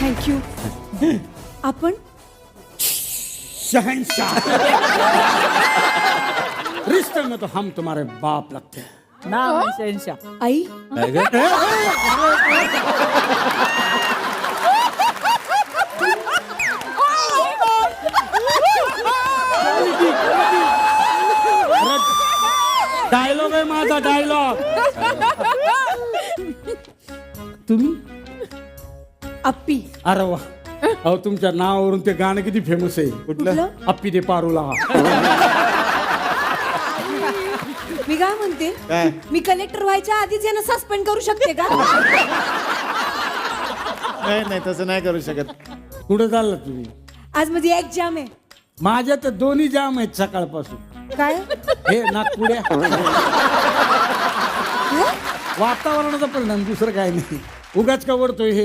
Thank you. आपण शहंशाह. रिश्ते में तो हम तुम्हारे बाप लगते हैं. नाम है शहंशाह. आई काय ग? डायलॉग आहे माझा डायलॉग. तुम्ही अप्पी. अरे वा. अहो तुमच्या नावावरून ते गाणं किती फेमस आहे. कुठलं? अप्पी दे पारूला. मी काय म्हणते, काय? मी कलेक्टर व्हायच्या आधीच यांना सस्पेंड करू शकते का? नाही नाही तसं नाही करू शकत. कुठं चालला तुम्ही? आज माझी एक्झाम आहे. माझ्या तर दोन्ही जाम आहेत सकाळपासून. काय? हे नागपुड्या. वातावरणाचा परिणाम दुसरं काय नाही. उगाच का वरतोय हे.